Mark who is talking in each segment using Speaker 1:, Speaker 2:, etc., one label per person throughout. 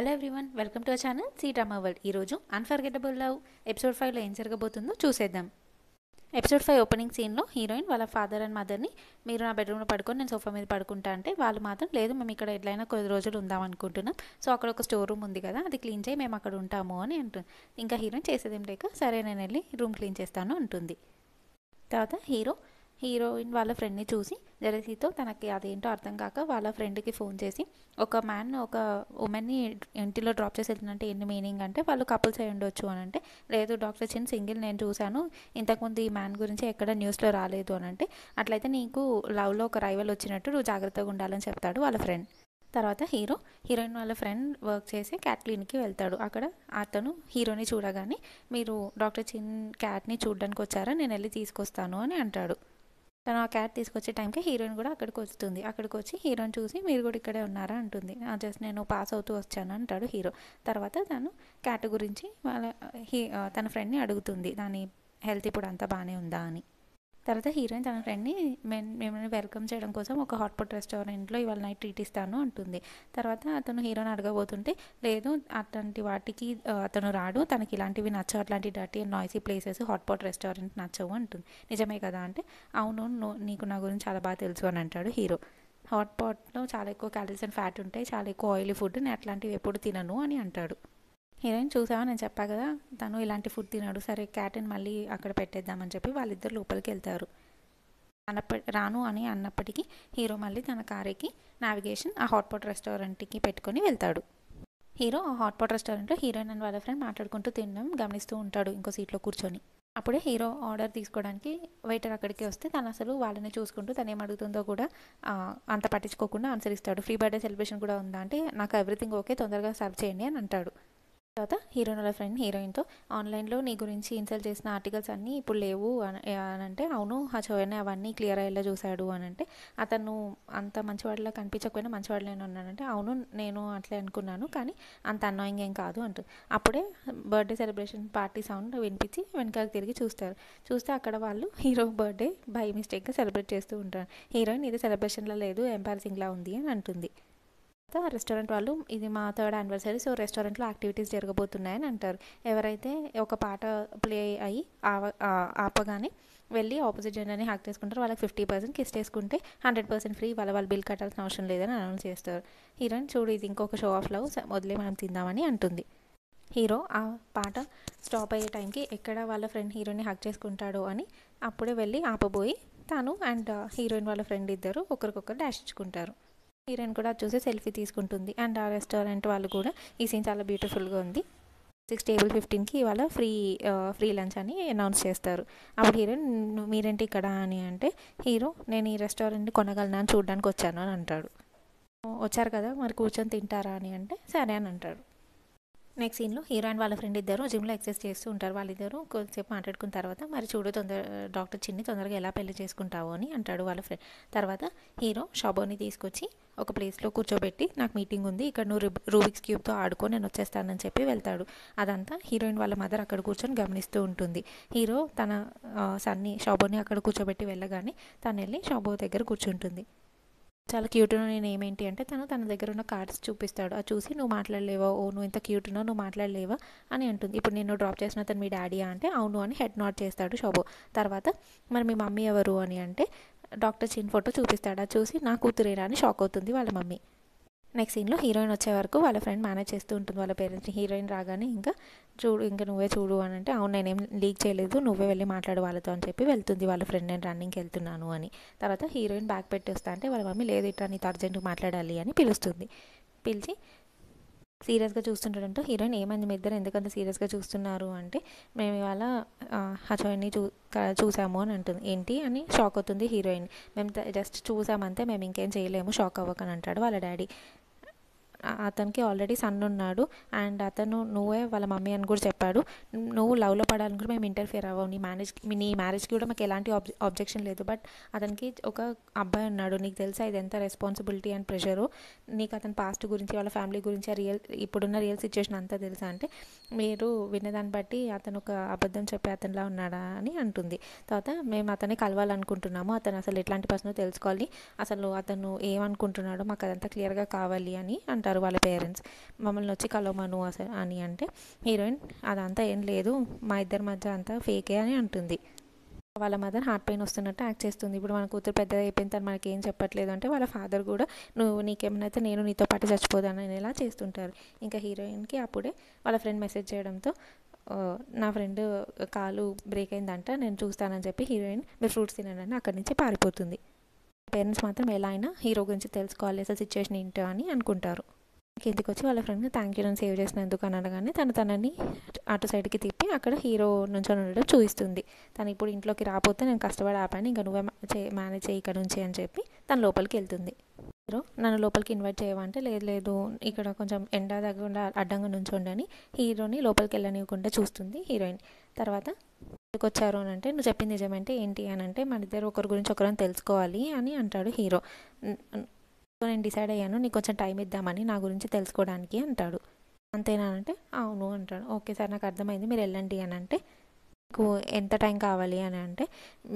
Speaker 1: Hello everyone, welcome to our channel C drama world. ఈరోజు unforgettable love episode 5లో ఏం జరగబోతుందో చూసేద్దాం. ఎపిసోడ్ 5 ఓపెనింగ్ సీన్లో హీరోయిన్ వాళ్ళ ఫాదర్ అండ్ మదర్ని మీరు నా బెడ్రూమ్లో పడుకొని నేను సోఫా మీద పడుకుంటా అంటే వాళ్ళు మాత్రం లేదు, మేము ఇక్కడ ఎట్లయినా కొద్ది రోజులు ఉందాం అనుకుంటున్నాం, సో అక్కడ ఒక స్టోర్ రూమ్ ఉంది కదా అది క్లీన్ చేయి, మేము అక్కడ ఉంటాము అని అంటుంది. ఇంకా హీరోయిన్ చేసేదేం లేక సరే నేను వెళ్ళి రూమ్ క్లీన్ చేస్తాను అంటుంది. తర్వాత హీరోయిన్ వాళ్ళ ఫ్రెండ్ని చూసి జెలసీతో తనకి అదేంటో అర్థం కాక వాళ్ళ ఫ్రెండ్కి ఫోన్ చేసి ఒక మ్యాన్ ఒక ఉమెన్ని ఇంటిలో డ్రాప్ చేసి వెళ్తుందంటే ఎన్ని మీనింగ్ అంటే వాళ్ళు కపుల్స్ అయి ఉండొచ్చు అని అంటే, లేదు డాక్టర్ చిన్ సింగిల్, నేను చూశాను ఇంతకుముందు ఈ మ్యాన్ గురించి ఎక్కడ న్యూస్లో రాలేదు అని అంటే, అట్లయితే నీకు లవ్లో ఒక రైవల్ వచ్చినట్టు నువ్వు జాగ్రత్తగా ఉండాలని చెప్తాడు వాళ్ళ ఫ్రెండ్. తర్వాత హీరోయిన్ వాళ్ళ ఫ్రెండ్ వర్క్ చేసి క్యాట్ క్లినిక్కి వెళ్తాడు. అక్కడ అతను హీరోని చూడగానే మీరు డాక్టర్ చిన్ క్యాట్ని చూడడానికి వచ్చారా, నేను వెళ్ళి తీసుకొస్తాను అని అంటాడు. తను ఆ క్యాట్ తీసుకొచ్చే టైంకి హీరోయిన్ కూడా అక్కడికి వస్తుంది. అక్కడికి వచ్చి హీరోని చూసి మీరు కూడా ఇక్కడే ఉన్నారా అంటుంది. జస్ట్ నేను పాస్ అవుతూ వచ్చాను అంటాడు హీరో. తర్వాత తను క్యాట్ గురించి తన ఫ్రెండ్ని అడుగుతుంది, దాని హెల్త్ ఇప్పుడు అంతా బాగానే ఉందా అని. తర్వాత హీరోయిన్ తన ఫ్రెండ్ని మిమ్మల్ని వెల్కమ్ చేయడం కోసం ఒక హాట్పాట్ రెస్టారెంట్లో ఇవాళ నైట్ ట్రీట్ ఇస్తాను అంటుంది. తర్వాత అతను హీరోని అడగబోతుంటే, లేదు అట్లాంటి వాటికి అతను రాడు, తనకి ఇలాంటివి నచ్చవు, అట్లాంటి dirty and noisy places hotpot restaurant నచ్చవు అంటుంది. నిజమే కదా అంటే, అవును నీకు నా గురించి చాలా బాగా తెలుసు అని అంటాడు హీరో. హాట్పాట్లో చాలా ఎక్కువ క్యాలరీస్ అండ్ ఫ్యాట్ ఉంటాయి, చాలా ఎక్కువ ఆయిలీ ఫుడ్, నేను అట్లాంటివి ఎప్పుడు తినను అని అంటాడు. హీరోయిన్ చూసావా నేను చెప్పా కదా తను ఇలాంటి ఫుడ్ తినాడు, సరే క్యాట్ని మళ్ళీ అక్కడ పెట్టేద్దామని చెప్పి వాళ్ళిద్దరు లోపలికి వెళ్తారు. రాను అని అన్నప్పటికీ హీరో మళ్ళీ తన కారుకి నావిగేషన్ ఆ హాట్పాట్ రెస్టారెంట్కి పెట్టుకొని వెళ్తాడు. హీరో ఆ హాట్పాట్ రెస్టారెంట్లో హీరోయిన్ అండ్ వాళ్ళ ఫ్రెండ్ మాట్లాడుకుంటూ తినడం గమనిస్తూ ఉంటాడు ఇంకో సీట్లో కూర్చొని. అప్పుడే హీరో ఆర్డర్ తీసుకోవడానికి వెయిటర్ అక్కడికి వస్తే తను అసలు వాళ్ళని చూసుకుంటూ తను ఏమడుగుతుందో కూడా అంత పట్టించుకోకుండా ఆన్సర్ ఇస్తాడు. ఫ్రీ బర్త్డే సెలబ్రేషన్ కూడా ఉందా అంటే, నాకు ఎవ్రీథింగ్ ఓకే, తొందరగా సర్వ్ చేయండి అని అంటాడు. తర్వాత హీరోయిన్ వాళ్ళ ఫ్రెండ్ హీరోయిన్తో ఆన్లైన్లో నీ గురించి ఇన్సల్ట్ చేసిన ఆర్టికల్స్ అన్నీ ఇప్పుడు లేవు అని అంటే, అవును హచోయనే అవన్నీ క్లియర్ అయ్యేలా చూశాడు అని అంటే, అతను అంత మంచివాడిలా కనిపించకపోయినా మంచివాడిలోనే ఉన్నానంటే, అవును నేను అట్లే అనుకున్నాను కానీ అంత అన్నాయింగ్ ఏం కాదు అంటుంది. అప్పుడే బర్త్డే సెలబ్రేషన్ పార్టీ సౌండ్ వినిపించి వెనకాల తిరిగి చూస్తే అక్కడ వాళ్ళు హీరో బర్త్డే బై మిస్టేక్గా సెలబ్రేట్ చేస్తూ ఉంటారు. హీరోయిన్ ఇది సెలబ్రేషన్లో లేదు, ఎంబారసింగ్లా ఉంది అని అంటుంది. రెస్టారెంట్ వాళ్ళు ఇది మా 3rd యానివర్సరీ, సో రెస్టారెంట్లో యాక్టివిటీస్ జరగబోతున్నాయని అంటారు. ఎవరైతే ఒక పాట ప్లే అయ్యి ఆపగానే వెళ్ళి ఆపోజిట్ జెండర్ని హ్యాక్ చేసుకుంటారు, వాళ్ళకి 50% కిస్ చేసుకుంటే 100% ఫ్రీ, వాళ్ళు బిల్ కట్టాల్సిన అవసరం లేదని అనౌన్స్ చేస్తారు. హీరోయిన్ చూడు ఇది ఇంకొక షో ఆఫ్ లవ్, వదిలే మనం తిందామని అంటుంది. హీరో ఆ పాట స్టాప్ అయ్యే టైంకి ఎక్కడ వాళ్ళ ఫ్రెండ్ హీరోని హ్యాక్ చేసుకుంటాడో అని అప్పుడే వెళ్ళి ఆపబోయి తాను అండ్ హీరోయిన్ వాళ్ళ ఫ్రెండ్ ఇద్దరు ఒకరికొకరు డాష్ ఇచ్చుకుంటారు. హీరోయిన్ కూడా చూసి సెల్ఫీ తీసుకుంటుంది. అండ్ ఆ రెస్టారెంట్ వాళ్ళు కూడా ఈ సీన్ చాలా బ్యూటిఫుల్గా ఉంది, 6 టేబుల్ 15కి ఇవాళ ఫ్రీ లంచ్ అని అనౌన్స్ చేస్తారు. అప్పుడు హీరోయిన్ మీరేంటి ఇక్కడ అని అంటే, హీరో నేను ఈ రెస్టారెంట్ని కొనగలనా అని చూడడానికి వచ్చాను అని అంటాడు. వచ్చారు కదా మరి కూర్చొని తింటారా అని అంటే సరే అని అంటాడు. నెక్స్ట్ సీన్లో హీరోయిన్ వాళ్ళ ఫ్రెండ్ ఇద్దరు జిమ్లో ఎక్సర్సైజ్ చేస్తూ ఉంటారు. వాళ్ళిద్దరు కొద్దిసేపు మాట్లాడుకున్న తర్వాత, మరి చూడు డాక్టర్ చిన్ని తొందరగా ఎలా పెళ్లి చేసుకుంటావు అని అంటాడు వాళ్ళ ఫ్రెండ్. తర్వాత హీరో షాబోని తీసుకొచ్చి ఒక ప్లేస్లో కూర్చోబెట్టి, నాకు మీటింగ్ ఉంది ఇక్కడ నువ్వు రూబిక్స్ క్యూబ్తో ఆడుకో నేను వచ్చేస్తానని చెప్పి వెళ్తాడు. అదంతా హీరోయిన్ వాళ్ళ మదర్ అక్కడ కూర్చొని గమనిస్తూ ఉంటుంది. హీరో తన సన్ని షాబోని అక్కడ కూర్చోబెట్టి వెళ్ళగానే తను వెళ్ళి షాబో దగ్గర కూర్చుంటుంది. చాలా క్యూట్ ఉన్న నేను ఏమేంటి అంటే, తన దగ్గర ఉన్న కార్డ్స్ చూపిస్తాడు. అది చూసి నువ్వు మాట్లాడలేవా, ఓ నువ్వు ఇంత క్యూట్ ఉన్నావు నువ్వు మాట్లాడలేవా అని అంటుంది. ఇప్పుడు నేను డ్రాప్ చేసిన అతను మీ డాడీయా అంటే అవును అని హెడ్ నాట్ చేస్తాడు షోబో. తర్వాత మరి మీ మమ్మీ ఎవరు అని అంటే డాక్టర్ చిన్ ఫోటో చూపిస్తాడు. అది చూసి నా కూతురేనా అని షాక్ అవుతుంది వాళ్ళ మమ్మీ. నెక్స్ట్ సీన్లో హీరోయిన్ వచ్చే వరకు వాళ్ళ ఫ్రెండ్ మేనేజ్ చేస్తూ ఉంటుంది వాళ్ళ పేరెంట్స్ని. హీరోయిన్ రాగానే ఇంకా నువ్వే చూడు అని అంటే, అవును నేనేం లీక్ చేయలేదు, నువ్వే వెళ్ళి మాట్లాడు వాళ్ళతో అని చెప్పి వెళ్తుంది వాళ్ళ ఫ్రెండ్, నేను రన్నింగ్కి వెళ్తున్నాను అని. తర్వాత హీరోయిన్ బ్యాగ్ పెట్టేస్తా అంటే వాళ్ళ మమ్మీ లేదు ఇట్లా నీతో అర్జెంట్గా మాట్లాడాలి అని పిలుస్తుంది. పిలిచి సీరియస్గా చూస్తుంటాడంటే, హీరోయిన్ ఏమైంది మీ ఇద్దరు ఎందుకంత సీరియస్గా చూస్తున్నారు అంటే, మేము ఇవాళ హచోయిని చూసాము అని అంటుంది. ఏంటి అని షాక్ అవుతుంది హీరోయిన్. మేము జస్ట్ చూసామంతే, మేము ఇంకేం చేయలేము, షాక్ అవ్వకని అంటాడు వాళ్ళ డాడీ. అతనికి ఆల్రెడీ సన్ ఉన్నాడు అండ్ అతను నువ్వే వాళ్ళ మమ్మీ అని కూడా చెప్పాడు, నువ్వు లవ్లో పడాలని కూడా మేము ఇంటర్ఫియర్ అవ్వవు, నీ మ్యారేజ్కి కూడా మాకు ఎలాంటి ఆబ్జెక్షన్ లేదు, బట్ అతనికి ఒక అబ్బాయి ఉన్నాడు, నీకు తెలుసా ఇది ఎంత రెస్పాన్సిబిలిటీ అండ్ ప్రెషరు, నీకు అతని పాస్ట్ గురించి వాళ్ళ ఫ్యామిలీ గురించి ఇప్పుడున్న రియల్ సిచ్యువేషన్ అంతా తెలుసా అంటే, మీరు విన్నదాన్ని బట్టి అతను ఒక అబద్ధం చెప్పి అతనిలా ఉన్నాడా అని అంటుంది. తర్వాత మేము అతన్ని కలవాలనుకుంటున్నాము, అతను అసలు ఎట్లాంటి పర్సనో తెలుసుకోవాలి, అసలు అతను ఏమనుకుంటున్నాడో మాకు అదంతా క్లియర్గా కావాలి అని అంటారు అంటారు వాళ్ళ పేరెంట్స్, మమ్మల్ని వచ్చి కలవమను అసలు అని అంటే హీరోయిన్ అదంతా ఏం లేదు, మా ఇద్దరి మధ్య అంతా ఫేకే అని అంటుంది. వాళ్ళ మదర్ హార్ట్ పెయిన్ వస్తున్నట్టు యాక్ట్ చేస్తుంది. ఇప్పుడు మన కూతురు పెద్దగా అయిపోయింది, తను మనకి ఏం చెప్పట్లేదు అంటే వాళ్ళ ఫాదర్ కూడా నువ్వు నీకేమైనా అయితే నేను నీతో పాటు చచ్చిపోదాను అనేలా చేస్తుంటారు. ఇంకా హీరోయిన్కి అప్పుడే వాళ్ళ ఫ్రెండ్ మెసేజ్ చేయడంతో నా ఫ్రెండ్ కాలు బ్రేక్ అయిందంట, నేను చూస్తానని చెప్పి హీరోయిన్ మీరు ఫ్రూట్స్ తినండి అని అక్కడి నుంచి పారిపోతుంది. పేరెంట్స్ మాత్రం ఎలా అయినా హీరో గురించి తెలుసుకోవాలి, అసలు సిచ్యువేషన్ ఏంటో అని అనుకుంటారు. కిందికి వచ్చి వాళ్ళ ఫ్రెండ్ని థ్యాంక్ యూ నన్ను సేవ్ చేసినందుకు అని అనగానే తనని అటు సైడ్కి తిప్పి అక్కడ హీరో నుంచొని ఉండడం చూపిస్తుంది. తను ఇప్పుడు ఇంట్లోకి రాకపోతే నేను కష్టపడి ఆపాను, ఇంకా నువ్వే మేనేజ్ చేయి ఇక్కడ నుంచి అని చెప్పి తను లోపలికి వెళ్తుంది. హీరో నన్ను లోపలికి ఇన్వైట్ చేయమంటే లేదు లేదు ఇక్కడ కొంచెం ఎండ తగ్గకుండా అడ్డంగా నుంచోండి హీరోని లోపలికి వెళ్ళనివ్వకుండా చూస్తుంది హీరోయిన్. తర్వాత ఎందుకు వచ్చారు అని అంటే నువ్వు చెప్పింది నిజమంటే ఏంటి అని అంటే మన ఇద్దరు ఒకరి గురించి ఒకరిని తెలుసుకోవాలి అని అంటాడు హీరో. నేను డిసైడ్ అయ్యాను నీకు కొంచెం టైం ఇద్దామని నా గురించి తెలుసుకోవడానికి అంటాడు. అంతేనా అంటే అవును అంటాడు. ఓకే సార్ నాకు అర్థమైంది, మీరు వెళ్ళండి అని అంటే మీకు ఎంత టైం కావాలి అని అంటే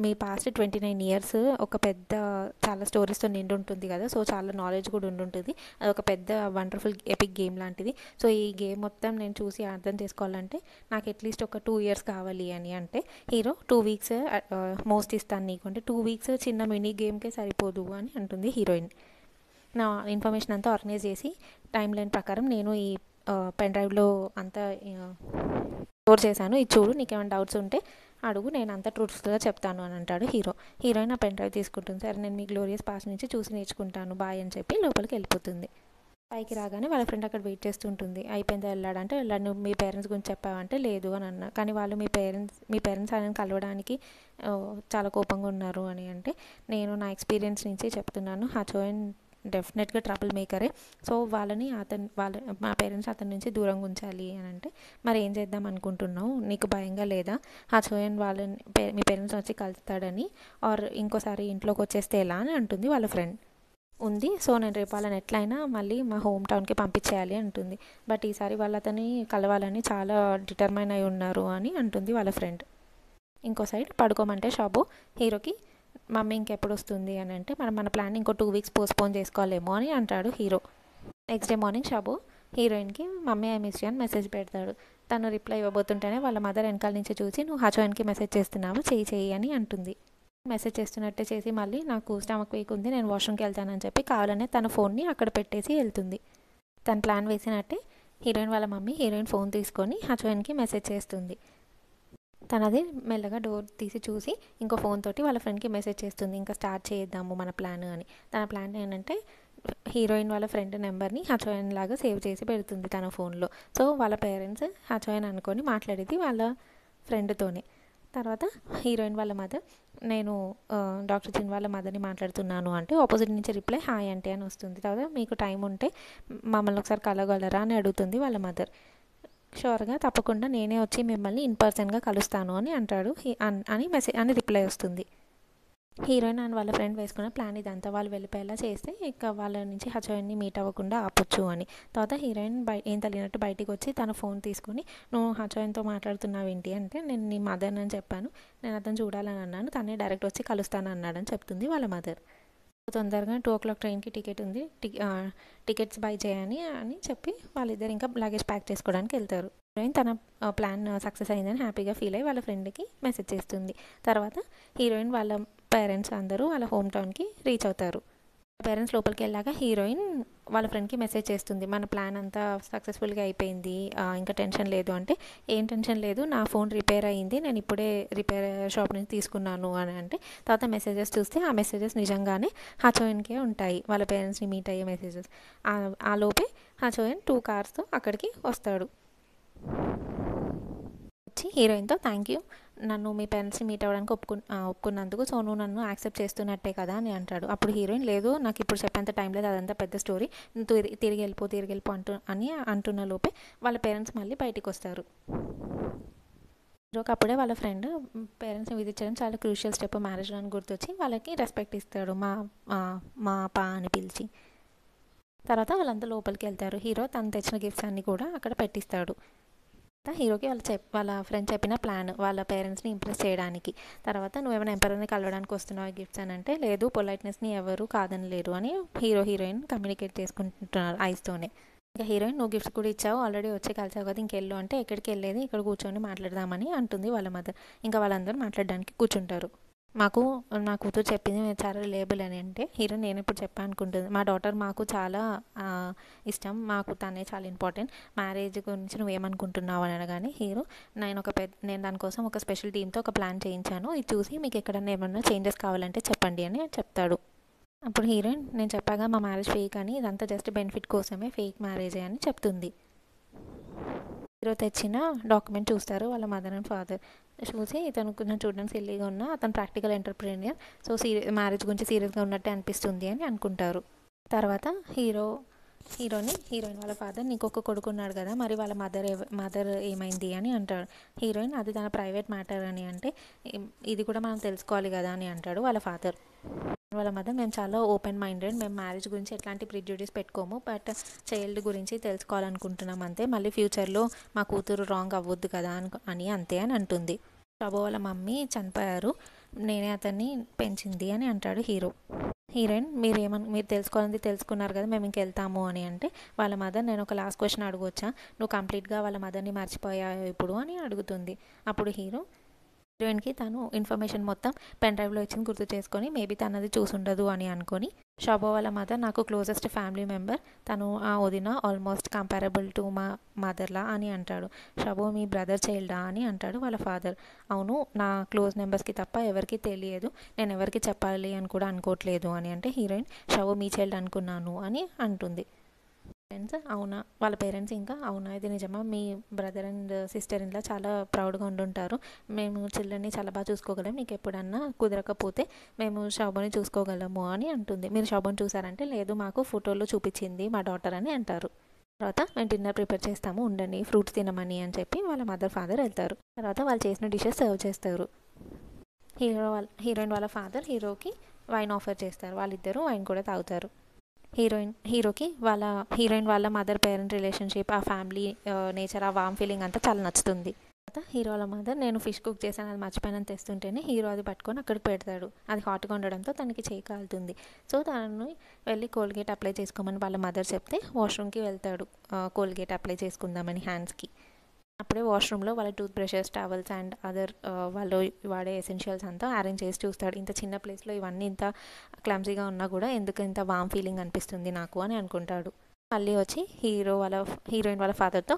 Speaker 1: మీ పాస్ట్ 29 years ఒక పెద్ద చాలా స్టోరీస్తో నిండి ఉంటుంది కదా, సో చాలా నాలెడ్జ్ కూడా ఉండుంటుంది. అది ఒక పెద్ద వండర్ఫుల్ ఎపిక్ గేమ్ లాంటిది. సో ఈ గేమ్ మొత్తం నేను చూసి అర్థం చేసుకోవాలంటే నాకు అట్లీస్ట్ ఒక 2 years కావాలి అని అంటే హీరో 2 weeks మోస్ట్ ఇస్తాను నీకు అంటే 2 weeks చిన్న మినీ గేమ్కే సరిపోదు అని అంటుంది హీరోయిన్. నా ఇన్ఫర్మేషన్ అంతా ఆర్గనైజ్ చేసి టైం లైన్ ప్రకారం నేను ఈ పెన్ డ్రైవ్లో అంతా స్టోర్ చేశాను, ఇది చూడు నీకేమైనా డౌట్స్ ఉంటే అడుగు, నేను అంతా ట్రూత్ఫుల్గా చెప్తాను అని అంటాడు హీరో. హీరోయిన్ ఆ పెన్ డ్రైవ్ తీసుకుంటుంది. సరే నేను మీ గ్లోరియస్ పాస్ట్ నుంచి చూసి నేర్చుకుంటాను బాయ్ అని చెప్పి లోపలికి వెళ్ళిపోతుంది. పైకి రాగానే వాళ్ళ ఫ్రెండ్ అక్కడ వెయిట్ చేస్తుంటుంది. అయిపోయిందా వెళ్ళాడంటే వెళ్ళాడు. నువ్వు మీ పేరెంట్స్ గురించి చెప్పావంటే లేదు అని అన్నా, కానీ వాళ్ళు మీ పేరెంట్స్ ఆయన కలవడానికి చాలా కోపంగా ఉన్నారు అని అంటే నేను నా ఎక్స్పీరియన్స్ నుంచి చెప్తున్నాను, హచోయన్ డెఫినెట్గా ట్రబుల్ మేకరే, సో మా పేరెంట్స్ అతని నుంచి దూరంగా ఉంచాలి అని అంటే మరి ఏం చేద్దాం అనుకుంటున్నావు, నీకు భయంగా లేదా హచోయన్ మీ పేరెంట్స్ వచ్చి కలుస్తాడని ఆర్ ఇంకోసారి ఇంట్లోకి వచ్చేస్తే ఎలా అని అంటుంది వాళ్ళ ఫ్రెండ్. ఉంది, సో నేను రేపు వాళ్ళని ఎట్లయినా మళ్ళీ మా హోమ్ టౌన్కి పంపించేయాలి అంటుంది. బట్ ఈసారి వాళ్ళు అతన్ని కలవాలని చాలా డిటర్మైన్ అయి ఉన్నారు అని అంటుంది వాళ్ళ ఫ్రెండ్. ఇంకో సైడ్ పడుకోమంటే షాబు హీరోకి మమ్మీ ఇంకెప్పుడు వస్తుంది అని అంటే మన ప్లాన్ ఇంకో 2 weeks పోస్ట్పోన్ చేసుకోవాలేమో అని అంటాడు hero. Next day morning Shabu హీరోయిన్కి మమ్మీ ఐ మిస్ యూ అని మెసేజ్ పెడతాడు. తను రిప్లై ఇవ్వబోతుంటేనే వాళ్ళ మదర్ వెనకాల నుంచి చూసి నువ్వు హచోయన్కి మెసేజ్ చేస్తున్నావు చెయ్యి అని అంటుంది. మెసేజ్ చేస్తున్నట్టే చేసి మళ్ళీ నాకు స్టమక్ వీక్ ఉంది నేను వాష్రూమ్కి వెళ్తానని చెప్పి కావాలనే తన ఫోన్ని అక్కడ పెట్టేసి వెళ్తుంది. తన ప్లాన్ వేసినట్టే హీరోయిన్ వాళ్ళ మమ్మీ హీరోయిన్ ఫోన్ తీసుకొని హచోయన్కి మెసేజ్ చేస్తుంది. తనది మెల్లగా డోర్ తీసి చూసి ఇంకో ఫోన్ తోటి వాళ్ళ ఫ్రెండ్కి మెసేజ్ చేస్తుంది, ఇంకా స్టార్ట్ చేద్దాము మన ప్లాన్ అని. తన ప్లాన్ ఏంటంటే హీరోయిన్ వాళ్ళ ఫ్రెండ్ నెంబర్ని హచోయన్ లాగా సేవ్ చేసి పెడుతుంది తన ఫోన్లో. సో వాళ్ళ పేరెంట్స్ హచోయన్ అనుకొని మాట్లాడేది వాళ్ళ ఫ్రెండ్తోనే. తర్వాత హీరోయిన్ వాళ్ళ మదర్ నేను డాక్టర్ జిన్ వాళ్ళ మదర్ని మాట్లాడుతున్నాను అంటే ఆపోజిట్ నుంచి రిప్లై హాయ్ అంటే అని వస్తుంది. తర్వాత మీకు టైం ఉంటే మమ్మల్ని ఒకసారి కలగలరా అని అడుగుతుంది వాళ్ళ మదర్. షూర్గా తప్పకుండా నేనే వచ్చి మిమ్మల్ని ఇన్ పర్సన్గా కలుస్తాను అని అంటాడు అని రిప్లై వస్తుంది. హీరోయిన్ అండ్ వాళ్ళ ఫ్రెండ్ వేసుకున్న ప్లాన్ ఇదంతా వాళ్ళు వెళ్ళిపోయేలా చేస్తే ఇక వాళ్ళ నుంచి హచోయన్ని మీట్ అవ్వకుండా ఆపొచ్చు అని. తర్వాత హీరోయిన్ ఏం తెలియనట్టు బయటికి వచ్చి తన ఫోన్ తీసుకొని నువ్వు హచోయన్తో మాట్లాడుతున్నావు ఏంటి అంటే నేను నీ మదర్ అని చెప్పాను, నేను అతను చూడాలని అన్నాను, తనే డైరెక్ట్ వచ్చి కలుస్తాను అన్నాడని చెప్తుంది వాళ్ళ మదర్. తొందరగా 2 o'clock ట్రైన్కి టికెట్ ఉంది, టికెట్స్ బై చేయని అని చెప్పి వాళ్ళిద్దరు ఇంకా లగేజ్ ప్యాక్ చేసుకోవడానికి వెళ్తారు. హీరోయిన్ తన ప్లాన్ సక్సెస్ అయిందని హ్యాపీగా ఫీల్ అయ్యి వాళ్ళ ఫ్రెండ్కి మెసేజ్ చేస్తుంది. తర్వాత హీరోయిన్ వాళ్ళ పేరెంట్స్ అందరూ వాళ్ళ హోమ్ టౌన్కి రీచ్ అవుతారు. పేరెంట్స్ లోపలికి వెళ్ళాక హీరోయిన్ వాళ్ళ ఫ్రెండ్కి మెసేజ్ చేస్తుంది మన ప్లాన్ అంతా సక్సెస్ఫుల్గా అయిపోయింది, ఇంకా టెన్షన్ లేదు అంటే ఏం టెన్షన్ లేదు నా ఫోన్ రిపేర్ అయ్యింది నేను ఇప్పుడే రిపేర్ షాప్ నుంచి తీసుకున్నాను అని అంటే తర్వాత మెసేజెస్ చూస్తే ఆ మెసేజెస్ నిజంగానే హచోయన్కే ఉంటాయి, వాళ్ళ పేరెంట్స్ని మీట్ అయ్యే మెసేజెస్. ఆ లోపే హచోయన్ 2 cars అక్కడికి వస్తాడు. వచ్చి హీరోయిన్తో థ్యాంక్ యూ నన్ను మీ పేరెంట్స్ని మీట్ అవ్వడానికి ఒప్పుకున్నందుకు, సో నువ్వు నన్ను యాక్సెప్ట్ చేస్తున్నట్టే కదా అని అంటాడు. అప్పుడు హీరోయిన్ లేదు నాకు ఇప్పుడు చెప్పేంత టైం లేదు, అదంతా పెద్ద స్టోరీ, నువ్వు తిరిగి వెళ్ళిపో అంటున్న లోపే వాళ్ళ పేరెంట్స్ మళ్ళీ బయటికి వస్తారు. హీరోకి అప్పుడే వాళ్ళ ఫ్రెండ్ పేరెంట్స్ని విజిట్ చేయడం చాలా క్రూషియల్ స్టెప్ మ్యారేజ్లో అని గుర్తొచ్చి వాళ్ళకి రెస్పెక్ట్ ఇస్తాడు మా పా అని పిలిచి. తర్వాత వాళ్ళంతా లోపలికి వెళ్తారు. హీరో తను తెచ్చిన గిఫ్ట్స్ అన్నీ కూడా అక్కడ పెట్టిస్తాడు. హీరోకి వాళ్ళ ఫ్రెండ్ చెప్పిన ప్లాన్ వాళ్ళ పేరెంట్స్ని ఇంప్రెస్ చేయడానికి. తర్వాత నువ్వేమైనా ఎంపరర్ని కలవడానికి వస్తున్నావు గిఫ్ట్స్ అని అంటే, లేదు పొలైట్నెస్ని ఎవరు కాదనలేరు అని హీరోయిన్ కమ్యూనికేట్ చేసుకుంటున్నారు ఐస్తోనే. ఇంకా హీరోయిన్ నువ్వు గిఫ్ట్స్ కూడా ఇచ్చావు, ఆల్రెడీ వచ్చి కలిసావు కదా, ఇంకెళ్ళు అంటే ఎక్కడికి వెళ్ళేది, ఇక్కడ కూర్చొని మాట్లాడదామని అంటుంది వాళ్ళ మదర్. ఇంకా వాళ్ళందరూ మాట్లాడడానికి కూర్చుంటారు. నా కూతురు చెప్పింది చాలా రిలేబుల్ అని అంటే, హీరో నేను ఇప్పుడు చెప్పాను అనుకుంటుంది, మా డాటర్ మాకు చాలా ఇష్టం, మాకు తనే చాలా ఇంపార్టెంట్, మ్యారేజ్ గురించి నువ్వేమనుకుంటున్నావు అని అనగానే హీరో నేను దానికోసం ఒక స్పెషల్ టీమ్తో ఒక ప్లాన్ చేయించాను, ఇది చూసి మీకు ఎక్కడన్నా ఏమన్నా చేంజెస్ కావాలంటే చెప్పండి అని చెప్తాడు. అప్పుడు హీరోయిన్ నేను చెప్పాగా మా మ్యారేజ్ ఫేక్ అని, ఇదంతా జస్ట్ బెనిఫిట్ కోసమే, ఫేక్ మ్యారేజే అని చెప్తుంది. హీరో తెచ్చిన డాక్యుమెంట్ చూస్తారు వాళ్ళ మదర్ అండ్ ఫాదర్. చూసి ఇతను కొంచెం చూడడానికి సిల్లీగా ఉన్నా అతను ప్రాక్టికల్ ఎంటర్ప్రెన్యూర్, సో మ్యారేజ్ గురించి సీరియస్గా ఉన్నట్టే అనిపిస్తుంది అని అనుకుంటారు. తర్వాత హీరోయిన్ వాళ్ళ ఫాదర్ నీకు ఒక కొడుకు ఉన్నాడు కదా, మరి వాళ్ళ మదర్ ఏమైంది అని అంటాడు. హీరోయిన్ అది తన ప్రైవేట్ మ్యాటర్ అని అంటే, ఇది కూడా మనం తెలుసుకోవాలి కదా అని అంటాడు వాళ్ళ ఫాదర్. వాళ్ళ మదర్ మేము చాలా ఓపెన్ మైండెడ్, మేము మ్యారేజ్ గురించి ఎట్లాంటి ప్రిజుడిస్ పెట్టుకోము, బట్ చైల్డ్ గురించి తెలుసుకోవాలనుకుంటున్నాం అంతే, మళ్ళీ ఫ్యూచర్లో మా కూతురు రాంగ్ అవ్వద్దు కదా అని అంతే అని అంటుంది. షబో వాళ్ళ మమ్మీ చనిపోయారు, నేనే అతన్ని పెంచింది అని అంటాడు హీరో. హీరోయిన్ మీరు తెలుసుకోవాలని తెలుసుకున్నారు కదా, మేము ఇంకెళ్తాము అని అంటే వాళ్ళ మదర్ నేను ఒక లాస్ట్ క్వశ్చన్ అడగవచ్చా, నువ్వు కంప్లీట్గా వాళ్ళ మదర్ని మర్చిపోయావు ఇప్పుడు అని అడుగుతుంది. అప్పుడు హీరోయిన్కి తను ఇన్ఫర్మేషన్ మొత్తం పెన్ డ్రైవ్లో ఇచ్చింది గుర్తు చేసుకొని, మేబీ తనది చూసుండదు అని అనుకొని, షబో వాళ్ళ మదర్ నాకు క్లోజెస్ట్ ఫ్యామిలీ మెంబర్, తను ఆ వదిన ఆల్మోస్ట్ కంపారబుల్ టు మా మదర్లా అని అంటాడు. షబో మీ బ్రదర్ చైల్డా అని అంటాడు వాళ్ళ ఫాదర్. అవును, నా క్లోజ్ మెంబర్స్కి తప్ప ఎవరికి తెలియదు, నేను ఎవరికి చెప్పాలి అని కూడా అనుకోవట్లేదు అని అంటే హీరోయిన్ షబో మీ చైల్డ్ అనుకున్నాను అని అంటుంది. అవునా వాళ్ళ పేరెంట్స్ ఇంకా అవునా ఇది నిజమా, మీ బ్రదర్ అండ్ సిస్టర్ ఇంట్లో చాలా ప్రౌడ్గా ఉండుంటారు, మేము చిల్డ్రన్ని చాలా బాగా చూసుకోగలం, మీకు ఎప్పుడన్నా కుదరకపోతే మేము శోభని చూసుకోగలము అని అంటుంది. మీరు శోభని చూసారంటే లేదు మాకు ఫోటోలో చూపించింది మా డాటర్ అని అంటారు. తర్వాత మేము డిన్నర్ ప్రిపేర్ చేస్తాము ఉండండి, ఫ్రూట్స్ తినమని అని చెప్పి వాళ్ళ మదర్ ఫాదర్ వెళ్తారు. తర్వాత వాళ్ళు చేసిన డిషెస్ సర్వ్ చేస్తారు. హీరోయిన్ వాళ్ళ ఫాదర్ హీరోకి వైన్ ఆఫర్ చేస్తారు, వాళ్ళిద్దరూ వైన్ కూడా తాగుతారు. హీరోయిన్ వాళ్ళ మదర్ పేరెంట్ రిలేషన్షిప్, ఆ ఫ్యామిలీ నేచర్, ఆ వామ్ ఫీలింగ్ అంతా చాలా నచ్చుతుంది. తర్వాత హీరో వాళ్ళ మదర్ నేను ఫిష్ కుక్ చేశాను అది మర్చిపోయానని తెస్తుంటేనే హీరో అది పట్టుకొని అక్కడికి పెడతాడు. అది హాట్గా ఉండడంతో తనకి చేయి కాలుతుంది. సో తనని వెళ్ళి కోల్గేట్ అప్లై చేసుకోమని వాళ్ళ మదర్ చెప్తే వాష్రూమ్కి వెళ్తాడు కోల్గేట్ అప్లై చేసుకుందామని హ్యాండ్స్కి. అప్పుడే వాష్రూమ్లో వాళ్ళ tooth brushes, towels and other వాళ్ళు వాడే ఎసెన్షియల్స్ అంతా అరేంజ్ చేసి చూస్తాడు. ఇంత చిన్న ప్లేస్లో ఇవన్నీ ఇంత క్లమ్జీగా ఉన్నా కూడా ఎందుకు ఇంత వామ్ ఫీలింగ్ అనిపిస్తుంది నాకు అని అనుకుంటాడు. మళ్ళీ వచ్చి హీరోయిన్ వాళ్ళ ఫాదర్తో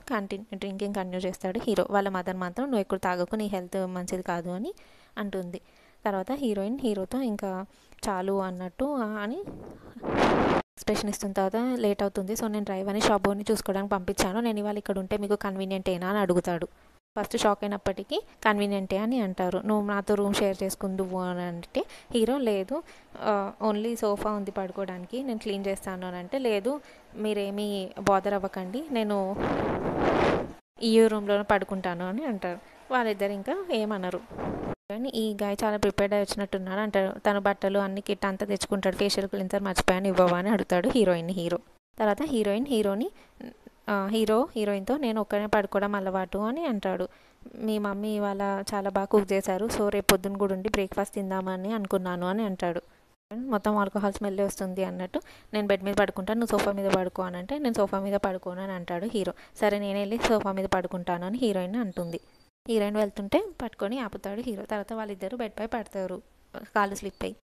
Speaker 1: డ్రింకింగ్ కంటిన్యూ చేస్తాడు. వాళ్ళ మదర్ మాత్రం నువ్వు ఎక్కువ తాగకు, నీ హెల్త్ మంచిది కాదు అని అంటుంది. తర్వాత హీరోతో ఇంకా చాలు అన్నట్టు అని ఎక్స్ప్రెషన్ ఇస్తున్న తర్వాత లేట్ అవుతుంది, సో నేను డ్రైవర్ని షాబోని చూసుకోవడానికి పంపించాను, నేను ఇవాళ ఇక్కడ ఉంటే మీకు కన్వీనియంటేనా అని అడుగుతాడు. ఫస్ట్ షాక్ అయినప్పటికీ కన్వీనియంటే అని అంటారు. నువ్వు నాతో రూమ్ షేర్ చేసుకుందువు అని అంటే హీరో లేదు ఓన్లీ సోఫా ఉంది పడుకోవడానికి, నేను క్లీన్ చేస్తాను అని అంటే లేదు మీరేమీ బాదర్ అవ్వకండి, నేను ఈ రూమ్లో పడుకుంటాను అని అంటారు. వాళ్ళిద్దరు ఇంకా ఏమనరు. కానీ ఈ గాయ చాలా ప్రిపేర్డ్ అయి వచ్చినట్టున్నాడు అంటాడు. తన బట్టలు అన్ని కిట్ అంతా తెచ్చుకుంటాడు, ఫేషియల్ క్లీన్సర్ మర్చిపోయాను ఇవ్వవా అని అడుగుతాడు హీరో. తర్వాత హీరోయిన్తో నేను ఒక్కనే పడుకోవడం అలవాటు అని అంటాడు. మీ మమ్మీ ఇవాళ చాలా బాగా కుక్ చేశారు, సో రేపు పొద్దున్న కూడా ఉండి బ్రేక్ఫాస్ట్ తిందామని అనుకున్నాను అని అంటాడు. మొత్తం ఆల్కహాల్ స్మెల్ వస్తుంది అన్నట్టు నేను బెడ్ మీద పడుకుంటాను, నువ్వు సోఫా మీద పడుకో అని అంటే నేను సోఫా మీద పడుకోను అని అంటాడు హీరో. సరే నేను వెళ్ళి సోఫా మీద పడుకుంటాను అని హీరోయిన్ అంటుంది. హీరోయిన్ వెళ్తుంటే పట్టుకొని ఆపుతాడు హీరో. తర్వాత వాళ్ళిద్దరూ బెడ్ పై పడతారు కాళ్ళు స్లిప్ అయ్యి.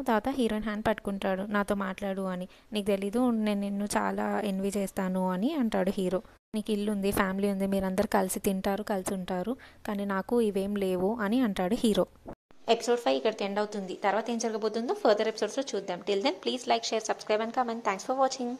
Speaker 1: తర్వాత హీరోయిన్ హ్యాండ్ పట్టుకుంటాడు, నాతో మాట్లాడు అని, నీకు తెలీదు నేను నిన్ను చాలా ఎన్వీ చేస్తాను అని అంటాడు హీరో. నీకు ఇల్లు ఉంది, ఫ్యామిలీ ఉంది, మీరందరూ కలిసి తింటారు, కలిసి ఉంటారు, కానీ నాకు ఇవేం లేవు అని అంటాడు హీరో. ఎపిసోడ్ 5 ఇక్కడికి ఎండ్ అవుతుంది. తర్వాత ఏం జరగబోతుందో ఫర్దర్ ఎపిసోడ్స్లో చూద్దాం. Till then please like, share, subscribe and comment. Thanks for watching.